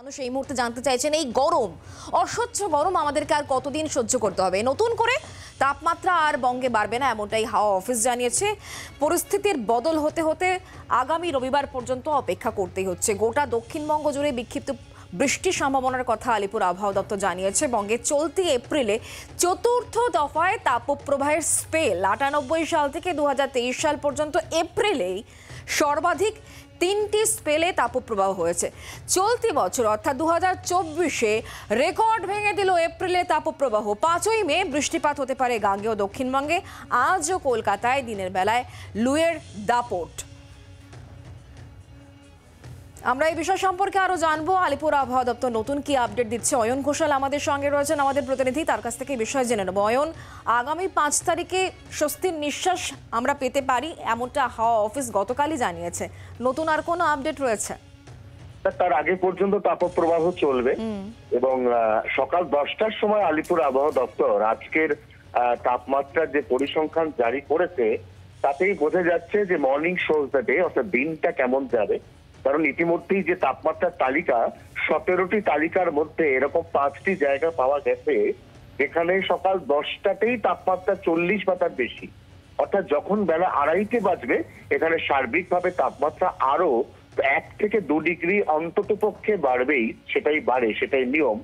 মানুষ এই মুহূর্তে জানতে চাইছেন এই গরম, অসহ্য গরম আমাদেরকে আর কতদিন সহ্য করতে হবে। নতুন করে তাপমাত্রা আর বঙ্গে বাড়বে না এমনটাই হাওয়া অফিস জানিয়েছে। পরিস্থিতির বদল হতে হতে আগামী রবিবার পর্যন্ত অপেক্ষা করতেই হচ্ছে। গোটা দক্ষিণবঙ্গ জুড়ে বিক্ষিপ্ত বৃষ্টির সম্ভাবনার কথা আলিপুর আবহাওয়া দপ্তর জানিয়েছে। বঙ্গে চলতি এপ্রিলে চতুর্থ দফায় তাপপ্রবাহের স্পেল 98 সাল থেকে 2023 সাল পর্যন্ত এপ্রিলেই সর্বাধিক 3টি স্পেলে তাপপ্রবাহ হয়েছে। চলতি বছর অর্থাৎ 2024-এ রেকর্ড ভেঙে দিল এপ্রিলে তাপপ্রবাহ। 5ই মে বৃষ্টিপাত হতে পারে গাঙ্গেয় দক্ষিণবঙ্গে। আজও কলকাতায় দিনের বেলায় লুয়ের দাপট। আমরা এই বিষয় সম্পর্কে আরো জানবো। আলিপুর আবহাওয়া দপ্তর নতুন কি আপডেট দিচ্ছে অয়ন ঘোষাল আমাদের সঙ্গে রয়েছেন, আমাদের প্রতিনিধি, তার কাছ থেকে বিষয় জেনে নেব। অয়ন, আগামী 5 তারিখে স্বস্তির নিঃশ্বাস আমরা পেতে পারি এমনটা হাওয়া অফিস গতকালই জানিয়েছে। নতুন আর কোনো আপডেট রয়েছে? তার আগে পর্যন্ত তাপপ্রবাহ চলবে এবং সকাল 10টার সময় আলিপুর আবহাওয়া দপ্তর আজকের তাপমাত্রার যে পরিসংখ্যান জারি করেছে তাতেই বোঝা যাচ্ছে যে মর্নিং শোজ দ্য ডে, অর্থাৎ দিনটা কেমন যাবে। কারণ ইতিমধ্যেই যে তাপমাত্রার তালিকা 17টি তালিকার মধ্যে এরকম 5টি জায়গা পাওয়া গেছে যেখানে সকাল 10টাতেই তাপমাত্রা 40 বা তার বেশি। অর্থাৎ যখন বেলা 2:30 বাজবে এখানে সার্বিকভাবে তাপমাত্রা আরো 1 থেকে 2 ডিগ্রি অন্তত পক্ষে বাড়বেই, সেটাই বাড়ে, সেটাই নিয়ম।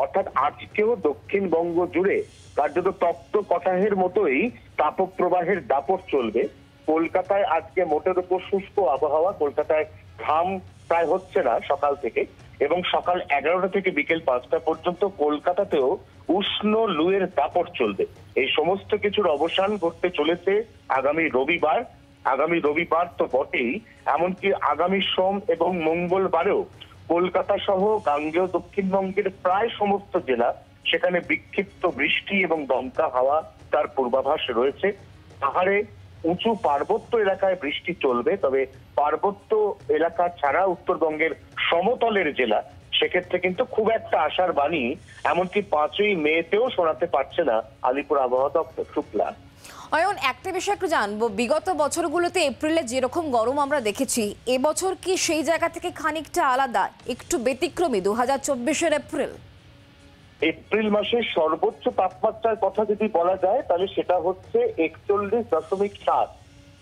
অর্থাৎ আজকেও দক্ষিণবঙ্গ জুড়ে কার্যত তপ্ত কটাহের মতোই তাপপ্রবাহের দাপট চলবে। কলকাতায় আজকে মোটের উপর শুষ্ক আবহাওয়া, কলকাতায় ঘাম প্রায় হচ্ছে না সকাল থেকে, এবং সকাল 11টা থেকে বিকেল 5টা পর্যন্ত কলকাতাতেও উষ্ণ লুয়ের দাপট চলবে। এই সমস্ত কিছুর অবসান ঘটতে চলেছে আগামী রবিবার। আগামী রবিবার তো বটেই, এমনকি আগামী সোম এবং মঙ্গলবারেও কলকাতা সহ গাঙ্গেয় দক্ষিণবঙ্গের প্রায় সমস্ত জেলা সেখানে বিক্ষিপ্ত বৃষ্টি এবং দমকা হাওয়া তার পূর্বাভাস রয়েছে। পাহাড়ে উঁচু পার্বত্য এলাকায় বৃষ্টি চলবে, তবে পার্বত্য এলাকা ছাড়া উত্তরবঙ্গের সমতলের জেলা সেক্ষেত্রে কিন্তু খুব একটা আশার বাণী এমনকি 5ই মেতেও শোনাতে পারছে না আলিপুর আবহাওয়া দপ্তর। শুক্লা, অয়ন, একটা বিষয় একটু জানবো, বিগত বছরগুলোতে এপ্রিলে যেরকম গরম আমরা দেখেছি এবছর কি সেই জায়গা থেকে খানিকটা আলাদা, একটু ব্যতিক্রমী 2024-এর এপ্রিল? এপ্রিল মাসের সর্বোচ্চ তাপমাত্রার কথা যদি বলা যায় তাহলে সেটা হচ্ছে 41.7।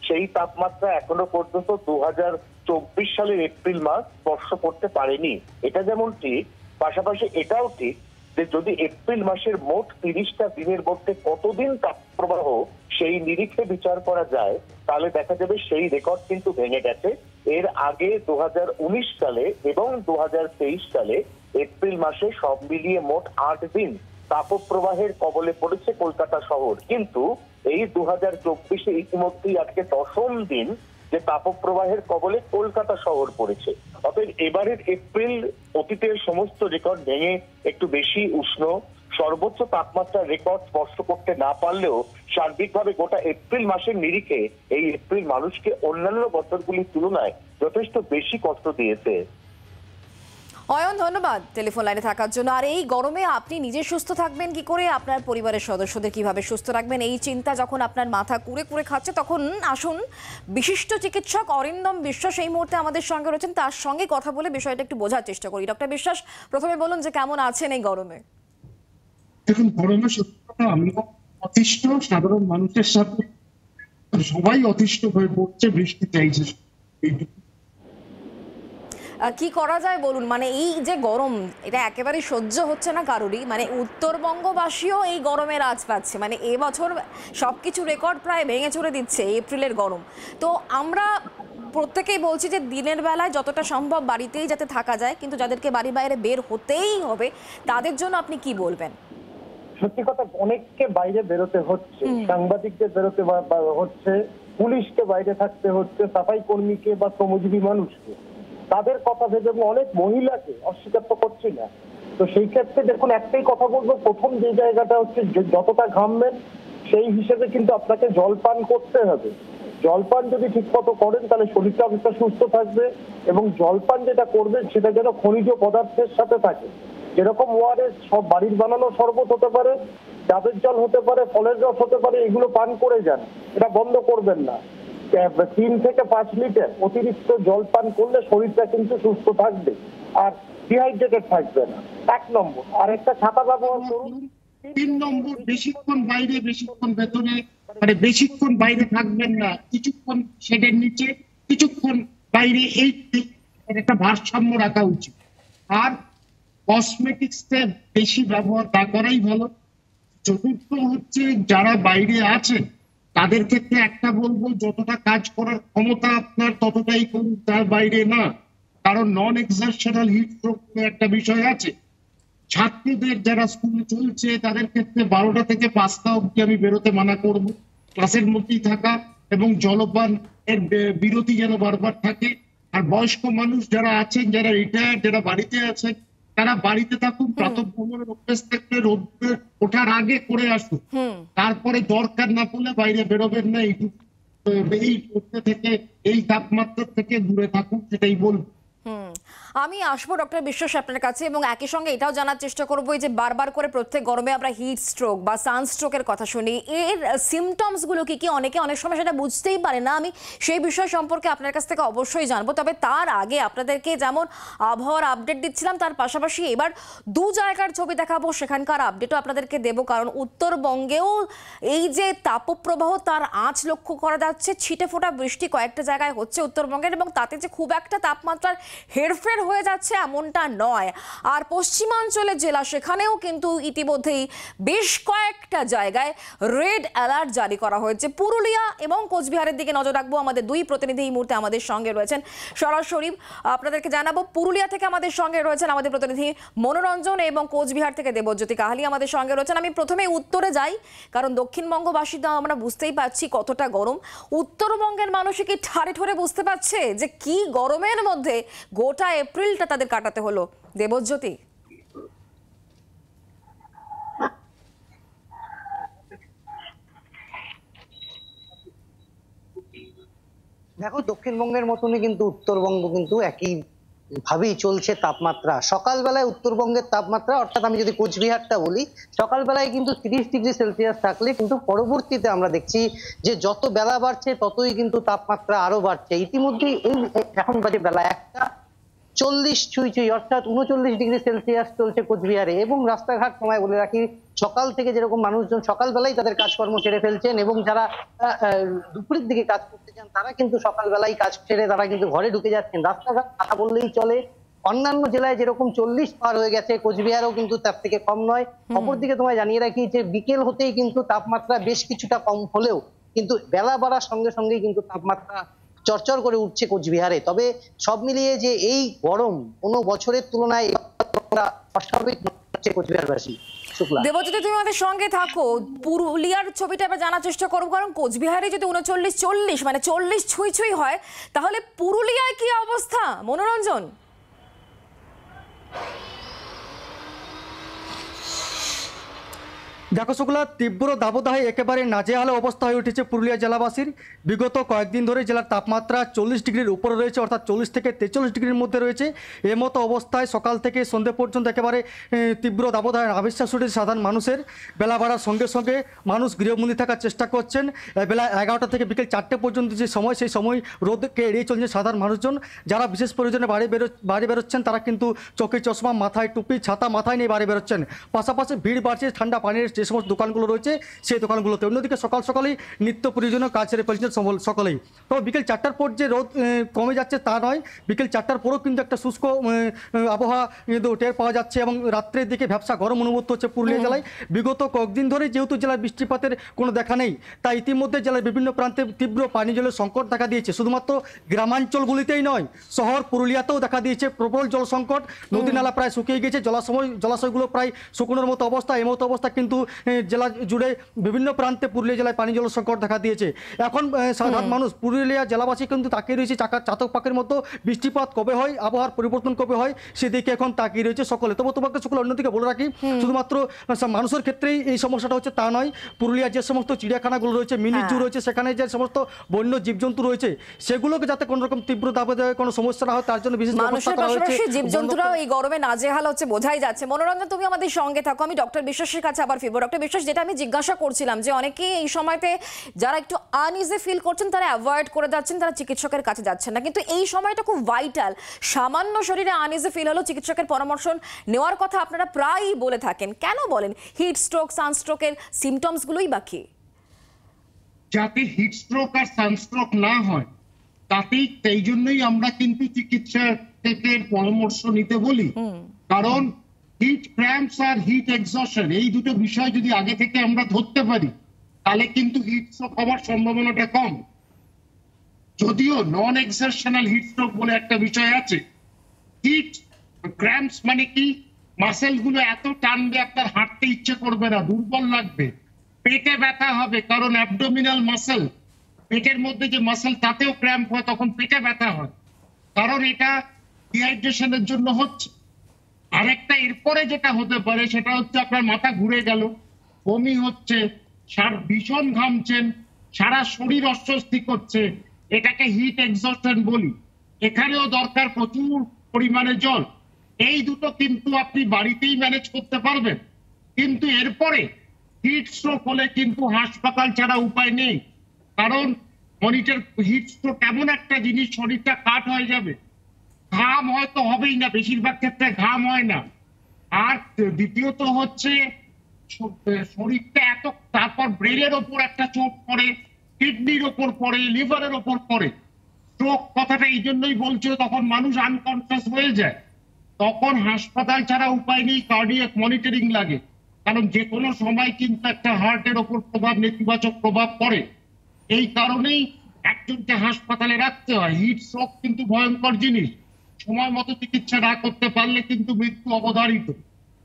সেই তাপমাত্রা এখনো পর্যন্ত 2024 সালের এপ্রিল মাস স্পর্শ করতে পারেনি। এটা যেমন ঠিক, পাশাপাশি এটাও ঠিক যে যদি এপ্রিল মাসের মোট 30টা দিনের মধ্যে কতদিন তাপপ্রবাহ সেই নিরিখে বিচার করা যায় তাহলে দেখা যাবে সেই রেকর্ড কিন্তু ভেঙে গেছে। এর আগে 2019 সালে এবং 2023 সালে এপ্রিল মাসে সব মিলিয়ে মোট 8 দিন তাপপ্রবাহের কবলে পড়েছে কলকাতা শহর, কিন্তু এই 2024-এ ইতিমধ্যেই আজকে 10ম দিন যে তাপপ্রবাহের কবলে কলকাতা শহর পড়েছে। অতএব এবারের এপ্রিল অতীতের সমস্ত রেকর্ড ভেঙে একটু বেশি উষ্ণ, সর্বোচ্চ তাপমাত্রার রেকর্ড স্পর্শ করতে না পারলেও সার্বিকভাবে গোটা এপ্রিল মাসের নিরিখে এই এপ্রিল মানুষকে অন্যান্য বছরগুলির তুলনায় যথেষ্ট বেশি কষ্ট দিয়েছে। অয়ন, ধন্যবাদ টেলিফোন লাইনে থাকার জন্য। আর এই গরমে আপনি নিজে সুস্থ থাকবেন কি করে, আপনার পরিবারের সদস্যদের কিভাবে সুস্থ রাখবেন, এই চিন্তা যখন আপনার মাথা কুড়ে কুড়ে খাচ্ছে তখন আসুন বিশিষ্ট চিকিৎসক অরিন্দম বিশ্বাস এই মুহূর্তে আমাদের সঙ্গে রয়েছেন, তার সঙ্গে কথা বলে বিষয়টা একটু বোঝার চেষ্টা করি। ডক্টর বিশ্বাস, প্রথমে বলুন যে কেমন আছেন এই গরমে? দেখুন, গরমে সত্যি কথা আমরা অতিষ্ঠ, সাধারণ মানুষের সাথে সবাই অতিষ্ঠ হয়ে পড়ছে, বৃষ্টি চাইছে। কি করা যায় বলুন, মানে এই যে গরম এটা একেবারেই সহ্য হচ্ছে না কারোরই, মানে উত্তরবঙ্গবাসীও এই গরমের আঁচ পাচ্ছে। মানে এবছর সবকিছু রেকর্ড প্রায় ভেঙে চড়ে দিচ্ছে এপ্রিলের গরম। তো আমরা প্রত্যেকেই বলছি যে দিনের বেলায় যতটা সম্ভব বাড়িতেই যাতে থাকা যায়, কিন্তু যাদেরকে বাড়ির বাইরে বের হতেই হবে তাদের জন্য আপনি কি বলবেন? সত্যি কথা, অনেককে বাইরে বেরোতে হচ্ছে, সাংবাদিকদের বেরোতে হচ্ছে, পুলিশকে বাইরে থাকতে হচ্ছে, সাফাই কর্মীকে বা শ্রমজীবী মানুষকে, তাদের কথা ভেবে অনেক মহিলাকে অস্বীকার তো করছি না। তো সেই ক্ষেত্রে দেখুন, একটাই কথা বলবো, প্রথম যে জায়গাটা হচ্ছে যতটা ঘামবেন সেই হিসেবে কিন্তু আপনাকে জলপান করতে হবে। জলপান যদি ঠিক মতো করেন তাহলে শরীরটা অনেকটা সুস্থ থাকবে, এবং জলপান যেটা করবেন সেটা যেন খনিজ পদার্থের সাথে থাকে। যেরকম ওয়ারেস সব বাড়ির বানানো শরবত হতে পারে, ডাবের জল হতে পারে, ফলের রস হতে পারে, এগুলো পান করে যান, এটা বন্ধ করবেন না। 3 থেকে 5 লিটার অতিরিক্ত জল পান করলে শরীরটা কিন্তু সুস্থ থাকবে। আর ডিহাইড্রেটেড থাকবে না, 1 নম্বর। আর একটা ছাতা ব্যবহার করুন। 3 নম্বর, বেশিক্ষণ বাইরে, বেশিক্ষণ ভেতরে, মানে বেশিক্ষণ বাইরে থাকবেন না, কিছুক্ষণ শেডের নিচে, কিছুক্ষণ বাইরে, এই একটা ভারসাম্য রাখা উচিত। আর কসমেটিক্স বেশি ব্যবহার না করাই ভালো। চতুর্থ হচ্ছে, যারা বাইরে আছেন তাদের ক্ষেত্রে একটা বলবো, যতটা কাজ করার ক্ষমতা আপনার ততটাই করুন, তার বাইরে না। কারণ নন এক্সারশনাল হিট স্ট্রোক একটা বিষয় আছে। ছাত্রদের যারা স্কুলে চলছে তাদের ক্ষেত্রে 12টা থেকে 5টা অবধি আমি বেরোতে মানা করব, ক্লাসের মধ্যেই থাকা, এবং জলপান এর বিরতি যেন বারবার থাকে। আর বয়স্ক মানুষ যারা আছেন, যারা রিটায়ার্ড, যারা বাড়িতে আছেন, তারা বাড়িতে থাকুন। প্রাতঃভ্রমণের অভ্যেস থাকলে রোদ্রে ওঠার আগে করে আসুন, তারপরে দরকার না পড়লে বাইরে বেরোবেন না। এই থেকে, এই তাপমাত্রা থেকে দূরে থাকুন, সেটাই বলবো। আমি আসবো ডক্টর বিশ্বাস আপনার কাছে, এবং একই সঙ্গে এটাও জানার চেষ্টা করবো যে বারবার করে প্রত্যেক গরমে আমরা হিট স্ট্রোক বা সানস্ট্রোকের কথা শুনি, এর সিমটমস গুলো কি কি? অনেকে অনেক সময় সেটা বুঝতেই পারে না। আমি সেই বিষয় সম্পর্কে আপনার কাছ থেকে অবশ্যই জানবো। তবে তার আগে আপনাদেরকে যেমন আবহাওয়ার আপডেট দিচ্ছিলাম, তার পাশাপাশি এবার 2 জায়গার ছবি দেখাবো, সেখানকার আপডেটও আপনাদেরকে দেবো। কারণ উত্তরবঙ্গেও এই যে তাপপ্রবাহ, তার আঁচ লক্ষ্য করা যাচ্ছে। ছিটে ফোটা বৃষ্টি কয়েকটা জায়গায় হচ্ছে উত্তরবঙ্গের, এবং তাতে যে খুব একটা তাপমাত্রার হেরফের হয়ে যাচ্ছে এমনটা নয়। আর পশ্চিমাঞ্চলের জেলা, সেখানেও কিন্তু ইতিমধ্যেই বেশ কয়েকটা জায়গায় রেড অ্যালার্ট জারি করা হয়েছে। পুরুলিয়া এবং কোচবিহারের দিকে নজর রাখবো। আমাদের 2 প্রতিনিধি এই মুহূর্তে আমাদের সঙ্গে রয়েছেন। সরাসরি আপনাদেরকে জানাবো, পুরুলিয়া থেকে আমাদের সঙ্গে রয়েছেন আমাদের প্রতিনিধি মনোরঞ্জন, এবং কোচবিহার থেকে দেবজ্যোতি কাহালি আমাদের সঙ্গে রয়েছেন। আমি প্রথমে উত্তরে যাই, কারণ দক্ষিণবঙ্গবাসীরা আমরা বুঝতেই পারছি কতটা গরম। উত্তরবঙ্গের মানুষই কি ঠাড়ে ঠোরে বুঝতে পারছে যে কি গরমের মধ্যে গোটা এপ্রিলটা তাদের কাটাতে হলো? দেবজ্যোতি, দেখো, দক্ষিণবঙ্গের মতনই কিন্তু উত্তরবঙ্গ কিন্তু একই ভাবেই চলছে তাপমাত্রা। সকালবেলায় উত্তরবঙ্গের তাপমাত্রা, অর্থাৎ আমি যদি কোচবিহারটা বলি, সকালবেলায় কিন্তু 30 ডিগ্রি সেলসিয়াস থাকলে কিন্তু পরবর্তীতে আমরা দেখছি যে যত বেলা বাড়ছে ততই কিন্তু তাপমাত্রা আরো বাড়ছে। ইতিমধ্যেই এই এখন বাজে বেলা 1:40 ছুঁই, অর্থাৎ 39 ডিগ্রি সেলসিয়াস চলছে কোচবিহারে। এবং রাস্তাঘাট সময় বলে রাখি, সকাল থেকে যেরকম মানুষজন সকালবেলায় তাদের কাজকর্ম সেরে ফেলছেন, এবং যারা দুপুরের দিকে কাজ করতে চান তারা কিন্তু সকালবেলায় কাজ সেরে তারা কিন্তু ঘরে ঢুকে যাচ্ছেন। রাস্তাঘাট কথা বললেই চলে। অন্যান্য জেলায় যেরকম 40 পার হয়ে গেছে, কোচবিহারও কিন্তু তার থেকে কম নয়। অপরদিকে তোমায় জানিয়ে রাখি যে বিকেল হতেই কিন্তু তাপমাত্রা বেশ কিছুটা কম হলেও কিন্তু বেলা বাড়ার সঙ্গে সঙ্গেই কিন্তু তাপমাত্রা চরচর করে উঠছে কোচবিহারে। তবে সব মিলিয়ে যে এই গরম কোনো বছরের তুলনায় অস্বাভাবিক হচ্ছে কোচবিহারবাসী। দেবজ্যোতি, তুমি আমাদের সঙ্গে থাকো। পুরুলিয়ার ছবিটা এবার জানার চেষ্টা করবো, কারণ কোচবিহারে যদি 39-40 মানে 40 ছুঁই হয়, তাহলে পুরুলিয়ায় কি অবস্থা? মনোরঞ্জন, দেখো শুক্লা, তীব্র দাবদাহে একেবারে নাজেহাল অবস্থা হয়ে উঠেছে পুরুলিয়া জেলাবাসীর। বিগত কয়েকদিন ধরে জেলার তাপমাত্রা 40 ডিগ্রির উপরে রয়েছে, অর্থাৎ 40 থেকে 43 ডিগ্রির মধ্যে রয়েছে। এমতো অবস্থায় সকাল থেকে সন্ধ্যে পর্যন্ত একেবারে তীব্র দাবদাহের আবিশ্বাস উঠেছে সাধারণ মানুষের। বেলা বাড়ার সঙ্গে সঙ্গে মানুষ গৃহবন্দী থাকার চেষ্টা করছেন। বেলা 11টা থেকে বিকেল 4টে পর্যন্ত যে সময়, সেই সময় রোদকে এড়িয়ে চলছে সাধারণ মানুষজন। যারা বিশেষ প্রয়োজনে বাড়ি বেরোচ্ছেন তারা কিন্তু চোখে চশমা, মাথায় টুপি, ছাতা মাথায় নিয়ে বাড়ি বেরোচ্ছেন। পাশাপাশি ভিড় বাড়ছে ঠান্ডা পানির যে সমস্ত দোকানগুলো রয়েছে সেই দোকানগুলোতে। অন্যদিকে সকাল সকালেই নিত্য প্রয়োজনীয় কাজ সেরে ফেলছেন সকলেই। তবে বিকেল 4টার পর যে রোদ কমে যাচ্ছে তা নয়, বিকেল 4টার পরেও কিন্তু একটা শুষ্ক আবহাওয়া কিন্তু টের পাওয়া যাচ্ছে, এবং রাত্রের দিকে ভ্যাপসা গরম অনুভূত হচ্ছে পুরুলিয়া জেলায়। বিগত কয়েকদিন ধরে যেহেতু জেলার বৃষ্টিপাতের কোনো দেখা নেই, তাই ইতিমধ্যে জেলার বিভিন্ন প্রান্তে তীব্র পানীয় জলের সংকট দেখা দিয়েছে। শুধুমাত্র গ্রামাঞ্চলগুলিতেই নয়, শহর পুরুলিয়াতেও দেখা দিয়েছে প্রবল জল সংকট। নদী নালা প্রায় শুকিয়ে গেছে, জলাশয়গুলো প্রায় শুকনোর মতো অবস্থা। এমতো অবস্থা কিন্তু জেলা জুড়ে বিভিন্ন প্রান্তে পুরুলিয়া জেলায় পানি জল সংকট দেখা দিয়েছে। এখন সাধারণ মানুষ, পুরুলিয়া জেলাবাসী কিন্তু তাকিয়ে রয়েছে চাতক পাখির মতো, বৃষ্টিপাত কবে হয়, আবহাওয়ার পরিবর্তন কবে হয়, সেদিকে এখন তাকিয়ে রয়েছে সকলে। তবে তোমাকে সকলে অন্যদিকে বলে রাখি, শুধুমাত্র মানুষের ক্ষেত্রেই এই সমস্যাটা হচ্ছে তা নয়। পুরুলিয়ার যে সমস্ত চিড়িয়াখানাগুলো রয়েছে, মিনি জু রয়েছে, সেখানে যে সমস্ত বন্য জীবজন্তু রয়েছে, সেগুলোকে যাতে কোনো রকম তীব্র দাবদাহে কোনো সমস্যা না হয় তার জন্য বিশেষ ব্যবস্থা করা হয়েছে। জীবজন্তুরাও এই গরমে নাজেহাল হচ্ছে, বোঝাই যাচ্ছে। মনোরঞ্জন, তুমি আমাদের সঙ্গে থাকো। আমি ডক্টর বিশ্বাসের কাছে আবার ফিরবো। ডক্টর বিশ্বাস, যেটা আমি জিজ্ঞাসা করছিলাম যে অনেকেই এই সময়তে যারা একটু আনইজি ফিল করছেন তারা অ্যাভয়েড করে যাচ্ছেন, তারা চিকিৎসকের কাছে যাচ্ছেন না, কিন্তু এই সময়টা খুব ভাইটাল। সামান্য শরীরে আনইজি ফিল হলো চিকিৎসকের পরামর্শ নেওয়ার কথা আপনারা প্রায়ই বলে থাকেন, কেন বলেন? হিট স্ট্রোক, সানস্ট্রোকের সিমটমসগুলোই বাকি। যাতে হিট স্ট্রোক আর সানস্ট্রোক না হয় তাতেই, সেই জন্যই আমরা কিন্তু চিকিৎসকের পরামর্শ নিতে বলি। কারণ হিট ক্র্যাম্পস আর হিট এক্সশন এই দুটো বিষয় যদি আগে থেকে আমরা ধরতে পারি তাহলে কিন্তু হিট স্ট্রোক হওয়ার সম্ভাবনাটা কম। যদিও নন এক্সারশনাল হিট স্ট্রোক বলে একটা বিষয় আছে। হিট ক্র্যাম্পস মানে কি, মাসেল গুলো এত টানবে আপনার হাঁটতে ইচ্ছে করবে না, দুর্বল লাগবে, পেটে ব্যথা হবে, কারণ অ্যাবডোমিনাল মাসেল, পেটের মধ্যে যে মাসেল তাতেও ক্র্যাম্প হয়, তখন পেটে ব্যথা হয়, কারণ এটা ডিহাইড্রেশনের জন্য হচ্ছে। আরেকটা এরপরে যেটা হতে পারে সেটা হচ্ছে আপনার মাথা ঘুরে গেল, বমি হচ্ছে, ভীষণ ঘামছেন, সারা শরীর অস্বস্তি করছে, এটাকে হিট এক্সশন বলি। এখানেও দরকার প্রচুর পরিমাণে জল। এই দুটো কিন্তু আপনি বাড়িতেই ম্যানেজ করতে পারবেন, কিন্তু এরপরে হিট স্ট্রোক হলে কিন্তু হাসপাতাল ছাড়া উপায় নেই। কারণ মনিটর হিট স্ট্রোক এমন একটা জিনিস, শরীরটা কাট হয়ে যাবে, ঘাম হয়তো হবেই না, বেশিরভাগ ক্ষেত্রে ঘাম হয় না। আর দ্বিতীয়ত হচ্ছে শরীরটা এত, তারপর ব্রেনের ওপর একটা চোট পড়ে, কিডনির ওপর পড়ে, লিভারের ওপর পড়ে। স্ট্রোক কথাটা এই জন্যই বলছে, তখন মানুষ আনকনসিয়াস হয়ে যায়, তখন হাসপাতাল ছাড়া উপায় নেই, কার্ডিয়াক মনিটরিং লাগে। কারণ যে কোনো সময় কিন্তু একটা হার্টের ওপর প্রভাব, নেতিবাচক প্রভাব পড়ে। এই কারণেই একজনকে হাসপাতালে রাখতে হয়। হিট স্ট্রোক কিন্তু ভয়ঙ্কর জিনিস, সময় মতো চিকিৎসা না করতে পারলে কিন্তু মৃত্যু অবধারিত।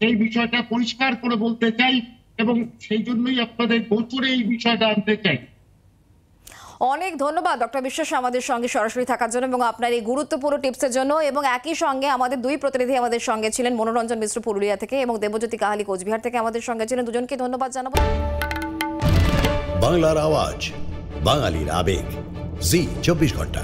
এই বিষয়টা পরিষ্কার করে বলতে চাই এবং সেই জন্যই আপনাদের গোচরে এই বিষয়টা আনতে চাই। অনেক ধন্যবাদ ডক্টর বিশ্বাস আমাদের সঙ্গে সরাসরি থাকার জন্য এবং আপনার এই গুরুত্বপূর্ণ টিপসের জন্য। এবং একই সঙ্গে আমাদের দুই প্রতিনিধি আমাদের সঙ্গে ছিলেন, মনোরঞ্জন মিশ্র পুরুলিয়া থেকে এবং দেবজ্যোতি কাহালি কোচবিহার থেকে আমাদের সঙ্গে ছিলেন। দুজনকে ধন্যবাদ জানাবো। বাংলার আওয়াজ, বাঙালির আবেগ, জি 24 ঘন্টা।